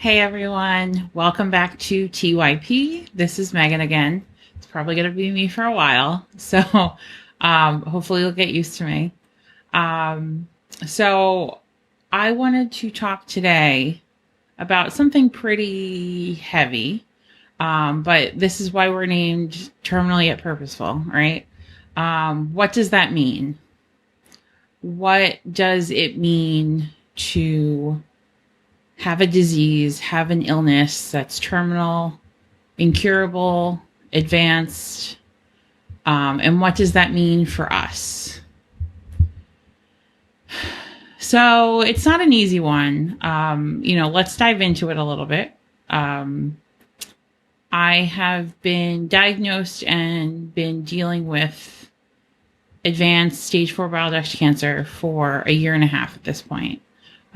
Hey everyone, welcome back to TYP. This is Megan again. It's probably going to be me for a while, so hopefully you'll get used to me. So I wanted to talk today about something pretty heavy, but this is why we're named Terminal Yet Purposeful, right? What does that mean? What does it mean to have a disease, have an illness that's terminal, incurable, advanced, and what does that mean for us? So it's not an easy one. Let's dive into it a little bit. I have been diagnosed and been dealing with advanced stage 4 bile duct cancer for a year and a half at this point.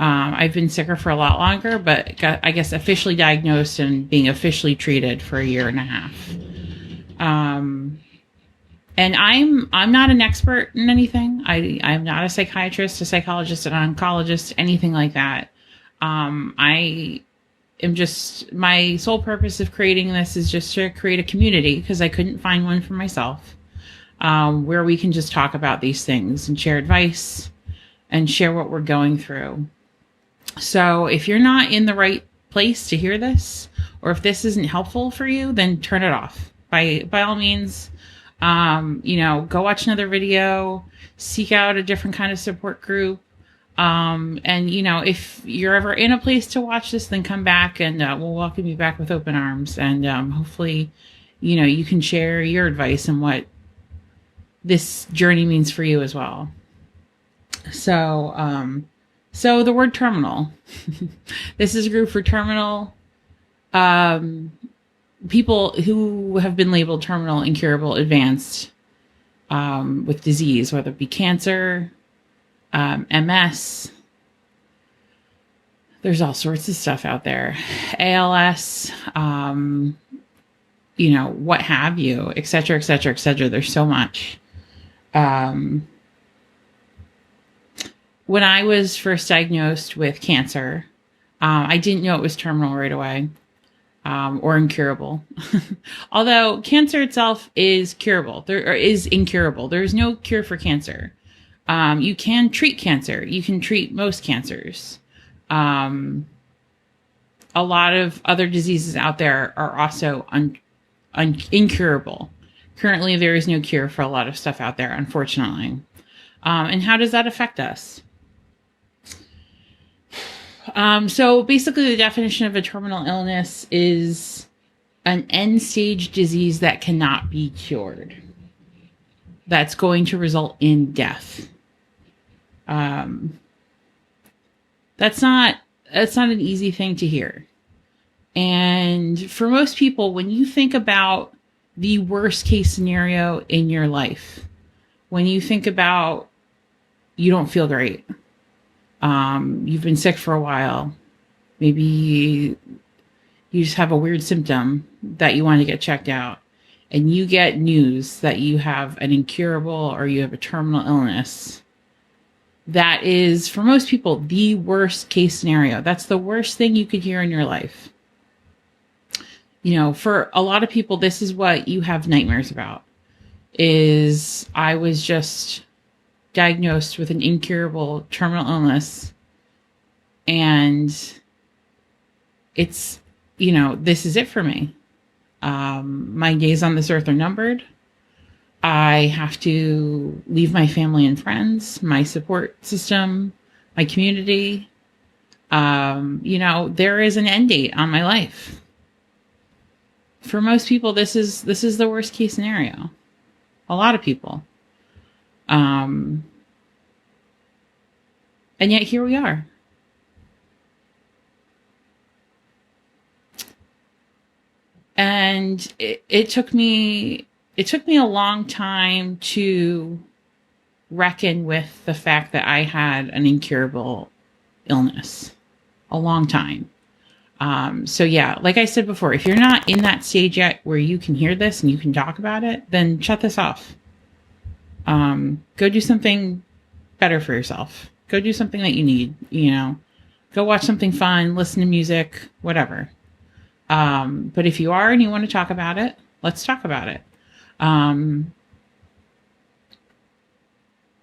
I've been sicker for a lot longer, but I guess officially diagnosed and being officially treated for a year and a half. And I'm not an expert in anything. I'm not a psychiatrist, a psychologist, an oncologist, anything like that. I am just, my sole purpose of creating this is just to create a community, because I couldn't find one for myself, where we can just talk about these things and share advice and share what we're going through. So if you're not in the right place to hear this, or if this isn't helpful for you, then turn it off. By all means, go watch another video, seek out a different kind of support group. If you're ever in a place to watch this, then come back and we'll welcome you back with open arms. And hopefully, you can share your advice and what this journey means for you as well. So the word terminal. This is a group for terminal people who have been labeled terminal, incurable, advanced with disease, whether it be cancer, MS. There's all sorts of stuff out there. ALS, what have you, et cetera, et cetera, et cetera. There's so much. When I was first diagnosed with cancer, I didn't know it was terminal right away, or incurable. Although cancer itself is curable, is incurable. There is no cure for cancer. You can treat cancer. You can treat most cancers. A lot of other diseases out there are also incurable. Currently, there is no cure for a lot of stuff out there, unfortunately. And how does that affect us? So basically the definition of a terminal illness is an end-stage disease that cannot be cured. That's going to result in death. That's not an easy thing to hear. And for most people, when you think about the worst case scenario in your life, when you think about you don't feel great, you've been sick for a while, maybe you just have a weird symptom that you want to get checked out, and you get news that you have an incurable or you have a terminal illness, that is, for most people, the worst case scenario. That's the worst thing you could hear in your life. For a lot of people, this is what you have nightmares about. Is I was just diagnosed with an incurable terminal illness, and it's, this is it for me. My days on this earth are numbered. I have to leave my family and friends, my support system, my community. There is an end date on my life. For most people, this is the worst case scenario. A lot of people. And yet here we are. And it took me a long time to reckon with the fact that I had an incurable illness. A long time. So yeah, like I said before, if you're not in that stage yet where you can hear this and you can talk about it, then shut this off. Go do something better for yourself. Go do something that you need, Go watch something fun, listen to music, whatever. But if you are and you want to talk about it, let's talk about it.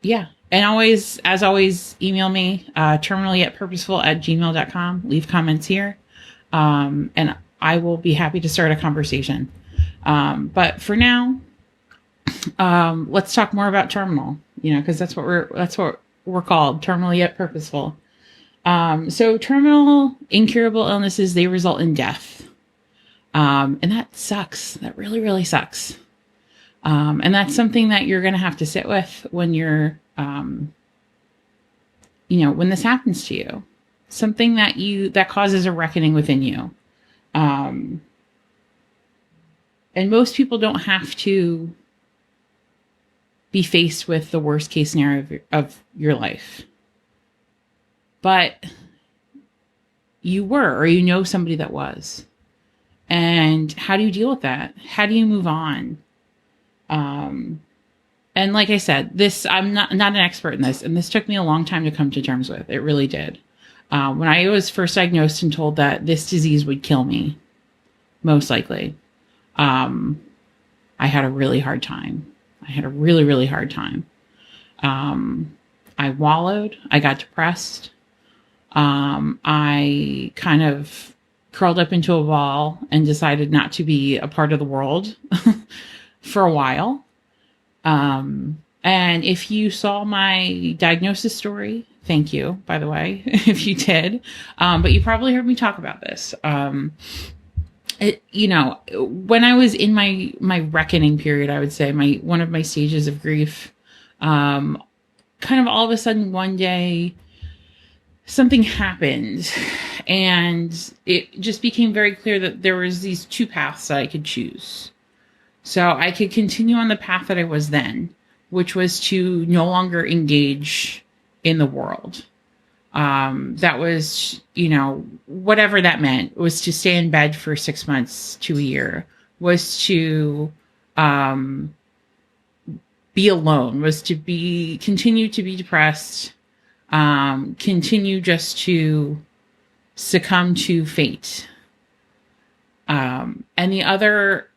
Yeah. And always, as always, email me, terminalyetpurposeful@gmail.com. Leave comments here. And I will be happy to start a conversation. But for now, let's talk more about terminal, because that's what we're called, terminal yet purposeful. So terminal incurable illnesses, they result in death. And that sucks. That really, really sucks. And that's something that you're going to have to sit with when you're, when this happens to you, something that causes a reckoning within you. And most people don't have to be faced with the worst case scenario of your life. But you were, or somebody that was. And how do you deal with that? How do you move on? And like I said, I'm not an expert in this, and this took me a long time to come to terms with. It really did. When I was first diagnosed and told that this disease would kill me, most likely, I had a really hard time. I had a really, really hard time. I wallowed. I got depressed. I kind of curled up into a ball and decided not to be a part of the world for a while. And if you saw my diagnosis story, thank you, by the way, if you did. But you probably heard me talk about this. When I was in my reckoning period, I would say one of my stages of grief, kind of all of a sudden one day, something happened, and it just became very clear that there was these two paths that I could choose. So I could continue on the path that I was then, which was to no longer engage in the world. That was, whatever that meant, was to stay in bed for 6 months to a year, was to be alone, was to continue to be depressed, continue just to succumb to fate. And the other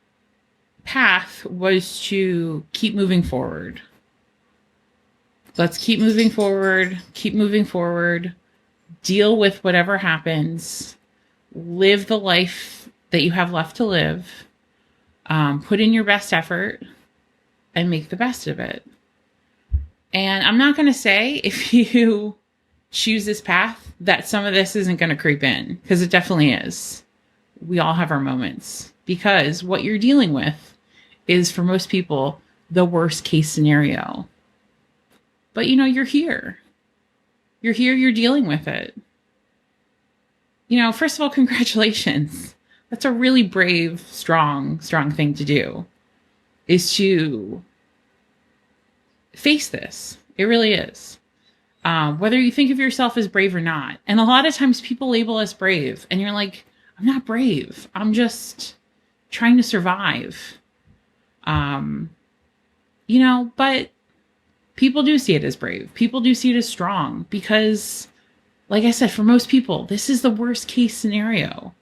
path was to keep moving forward. Let's keep moving forward, deal with whatever happens, live the life that you have left to live, put in your best effort, and make the best of it. And I'm not going to say, if you choose this path, that some of this isn't going to creep in, because it definitely is. We all have our moments, because what you're dealing with is, for most people, the worst case scenario. But you're here. You're here, you're dealing with it. First of all, congratulations. That's a really brave, strong thing to do, is to face this. It really is. Whether you think of yourself as brave or not. And a lot of times people label us brave, and you're like, I'm not brave. I'm just trying to survive. But people do see it as brave. People do see it as strong, because, like I said, for most people, this is the worst case scenario.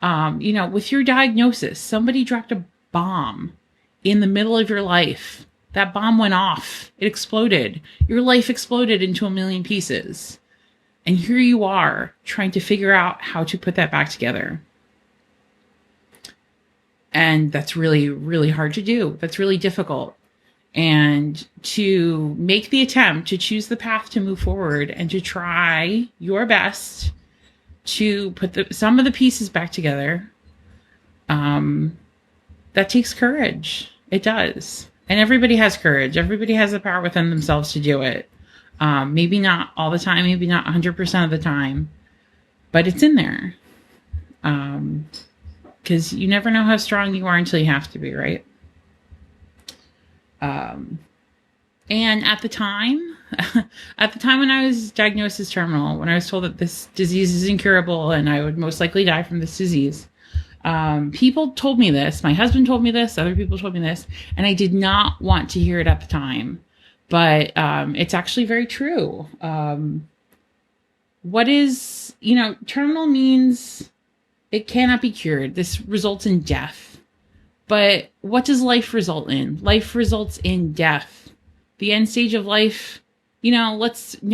With your diagnosis, somebody dropped a bomb in the middle of your life. That bomb went off. It exploded. Your life exploded into a million pieces. And here you are trying to figure out how to put that back together. And that's really, really hard to do. That's really difficult. And to make the attempt to choose the path to move forward and to try your best to put some of the pieces back together, that takes courage. It does. And everybody has courage. Everybody has the power within themselves to do it. Maybe not all the time, maybe not 100% of the time, but it's in there. Because you never know how strong you are until you have to be, right? And at the time when I was diagnosed as terminal, when I was told that this disease is incurable and I would most likely die from this disease, people told me this. My husband told me this. Other people told me this. And I did not want to hear it at the time. But it's actually very true. What is, terminal means it cannot be cured. This results in death. But what does life result in? Life results in death. The end stage of life, no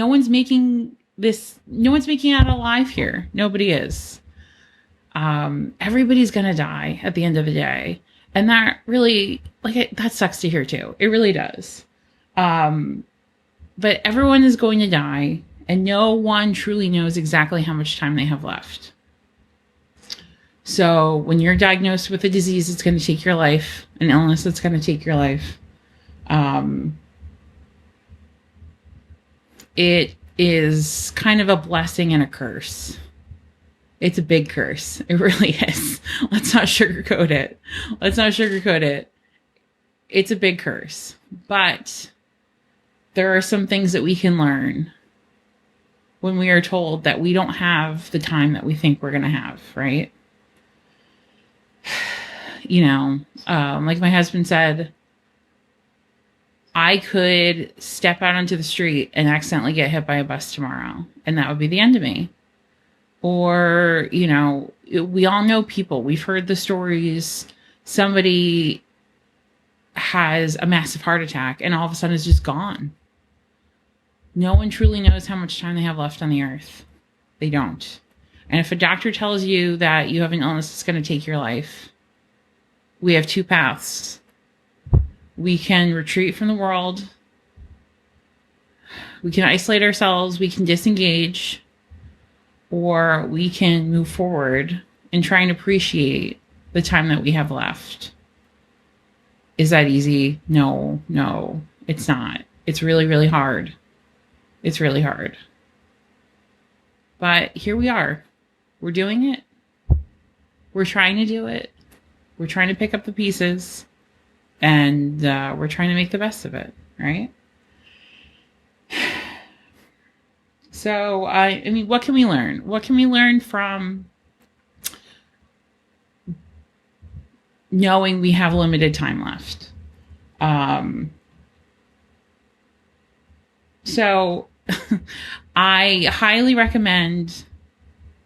one's making it out alive here. Nobody is. Everybody's going to die at the end of the day. And that really, that sucks to hear too. It really does. But everyone is going to die, and no one truly knows exactly how much time they have left. So when you're diagnosed with a disease that's going to take your life, an illness that's going to take your life, it is kind of a blessing and a curse. It's a big curse. It really is. Let's not sugarcoat it. It's a big curse. But there are some things that we can learn when we are told that we don't have the time that we think we're going to have, right? Like my husband said, I could step out onto the street and accidentally get hit by a bus tomorrow, and that would be the end of me. Or, we all know people. We've heard the stories. Somebody has a massive heart attack and all of a sudden is just gone. No one truly knows how much time they have left on the earth. They don't. And if a doctor tells you that you have an illness that's going to take your life, we have two paths. We can retreat from the world. We can isolate ourselves. We can disengage. Or we can move forward and try and appreciate the time that we have left. Is that easy? No, it's not. It's really, really hard. It's really hard. But here we are. We're doing it. We're trying to do it. We're trying to pick up the pieces. And we're trying to make the best of it, right? So, what can we learn? What can we learn from knowing we have limited time left? So, I highly recommend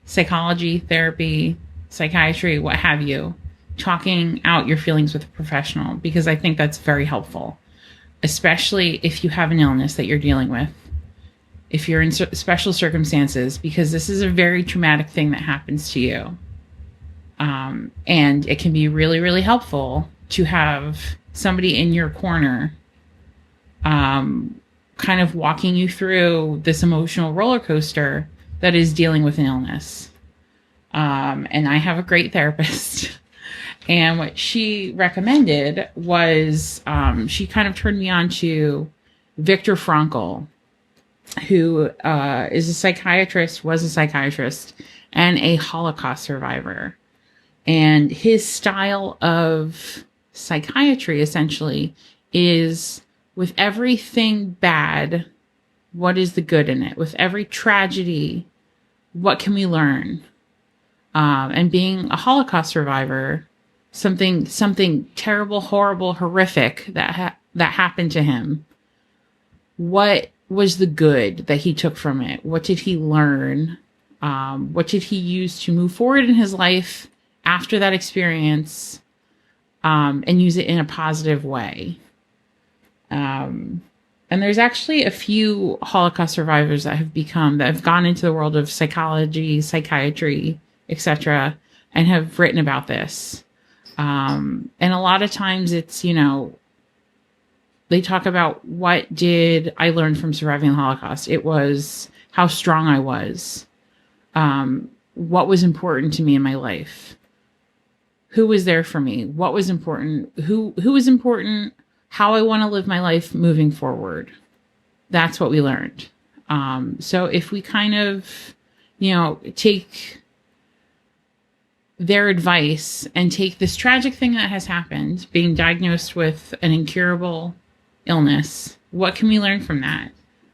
psychology, therapy, psychiatry, what have you, talking out your feelings with a professional, because I think that's very helpful, especially if you have an illness that you're dealing with. If you're in special circumstances, because this is a very traumatic thing that happens to you. And it can be really, really helpful to have somebody in your corner, kind of walking you through this emotional roller coaster that is dealing with an illness. And I have a great therapist. And what she recommended was, she kind of turned me on to Viktor Frankl, who was a psychiatrist, and a Holocaust survivor. And his style of psychiatry essentially is, with everything bad, what is the good in it? With every tragedy, what can we learn? And being a Holocaust survivor, something terrible, horrible, horrific that happened to him. What was the good that he took from it? What did he learn? What did he use to move forward in his life after that experience, and use it in a positive way? And there's actually a few Holocaust survivors that have gone into the world of psychology, psychiatry, etc., and have written about this. And a lot of times it's, they talk about, what did I learn from surviving the Holocaust? It was how strong I was. What was important to me in my life? Who was there for me? What was important? Who was important? How I want to live my life moving forward. That's what we learned. So if we kind of, take their advice and take this tragic thing that has happened, being diagnosed with an incurable illness, what can we learn from that?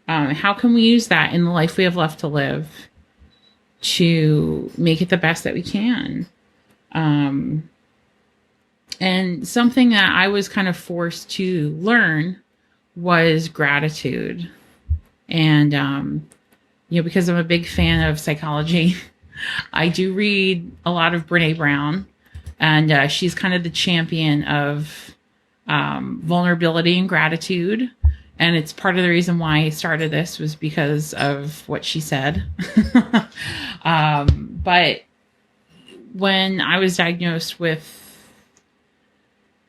How can we use that in the life we have left to live to make it the best that we can? And something that I was kind of forced to learn was gratitude. And because I'm a big fan of psychology, I do read a lot of Brene Brown, and she's kind of the champion of vulnerability and gratitude. And it's part of the reason why I started this was because of what she said. But when I was diagnosed with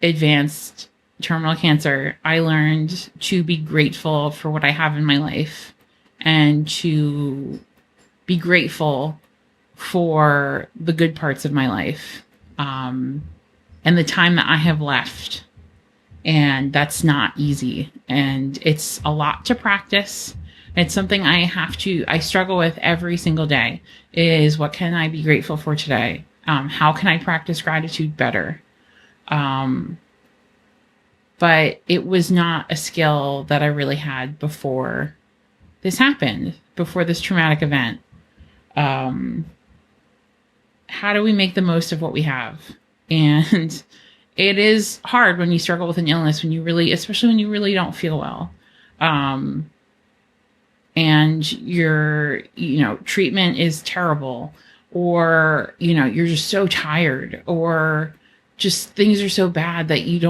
advanced terminal cancer, I learned to be grateful for what I have in my life and to be grateful for the good parts of my life, and the time that I have left. And that's not easy. And it's a lot to practice. It's something I struggle with every single day is what can I be grateful for today? How can I practice gratitude better? But it was not a skill that I really had before this happened, before this traumatic event. How do we make the most of what we have? And it is hard when you struggle with an illness, especially when you really don't feel well. And your, treatment is terrible, or, you're just so tired, or just things are so bad that you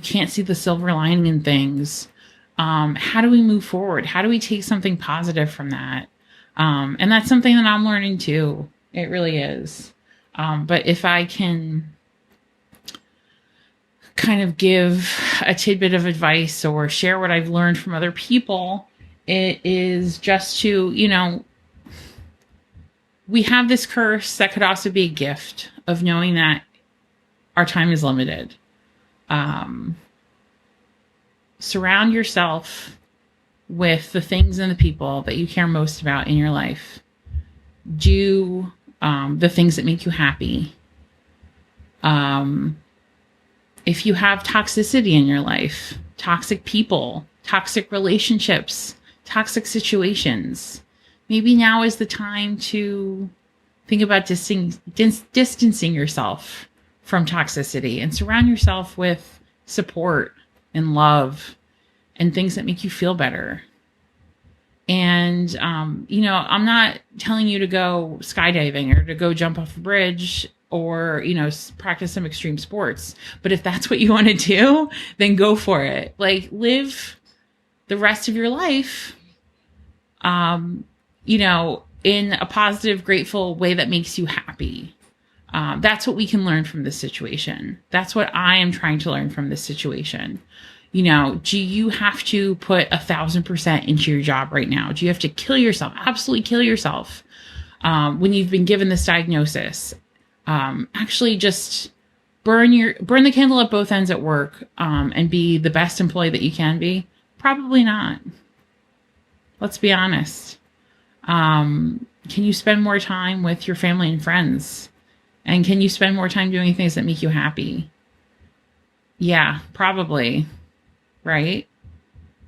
can't see the silver lining in things. How do we move forward? How do we take something positive from that? And that's something that I'm learning too. It really is. But if I can kind of give a tidbit of advice or share what I've learned from other people, it is just to, we have this curse that could also be a gift of knowing that our time is limited. Surround yourself with the things and the people that you care most about in your life. Do the things that make you happy. If you have toxicity in your life, toxic people, toxic relationships, toxic situations, maybe now is the time to think about distancing yourself from toxicity and surround yourself with support and love and things that make you feel better. And, I'm not telling you to go skydiving or to go jump off a bridge or, practice some extreme sports. But if that's what you want to do, then go for it. Like, live the rest of your life, in a positive, grateful way that makes you happy. That's what we can learn from this situation. That's what I am trying to learn from this situation. Do you have to put 1,000% into your job right now? Do you have to kill yourself? Absolutely kill yourself. When you've been given this diagnosis, actually just burn the candle at both ends at work, and be the best employee that you can be. Probably not. Let's be honest. Can you spend more time with your family and friends? And can you spend more time doing things that make you happy? Yeah, probably. Right?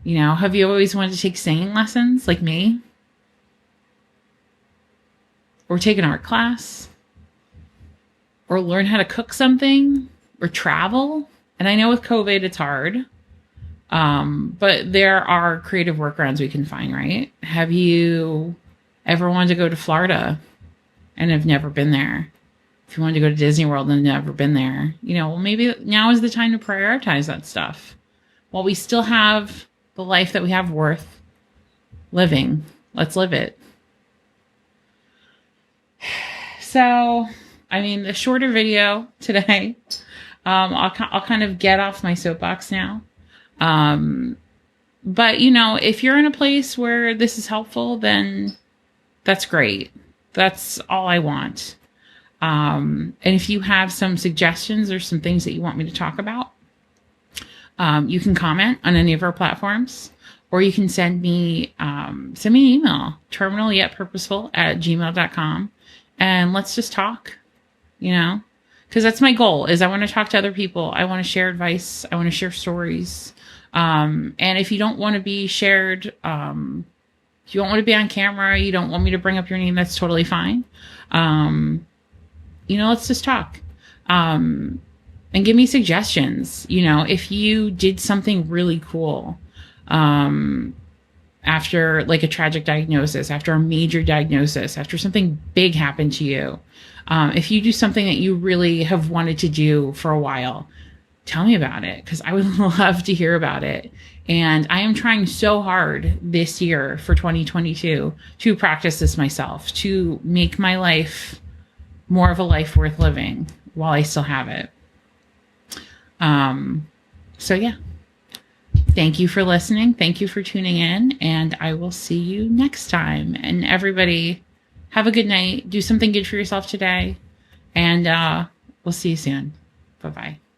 Have you always wanted to take singing lessons like me? Or take an art class? Or learn how to cook something? Or travel? And I know with COVID it's hard. But there are creative workarounds we can find, right? Have you ever wanted to go to Florida and have never been there? If you wanted to go to Disney World and never been there, maybe now is the time to prioritize that stuff. While we still have the life that we have worth living, let's live it. So, the shorter video today, I'll kind of get off my soapbox now. But if you're in a place where this is helpful, then that's great. That's all I want. And if you have some suggestions or some things that you want me to talk about, you can comment on any of our platforms, or you can send me an email, terminalyetpurposeful@gmail.com, and let's just talk, because that's my goal. Is I want to talk to other people. I want to share advice. I want to share stories. And if you don't want to be shared, if you don't want to be on camera, you don't want me to bring up your name, that's totally fine. Let's just talk. And give me suggestions. If you did something really cool, after like a tragic diagnosis, after a major diagnosis, after something big happened to you. If you do something that you really have wanted to do for a while, tell me about it, because I would love to hear about it. And I am trying so hard this year for 2022 to practice this myself, to make my life more of a life worth living while I still have it. So yeah, thank you for listening. Thank you for tuning in, and I will see you next time. And everybody, have a good night. Do something good for yourself today, and we'll see you soon. Bye-bye.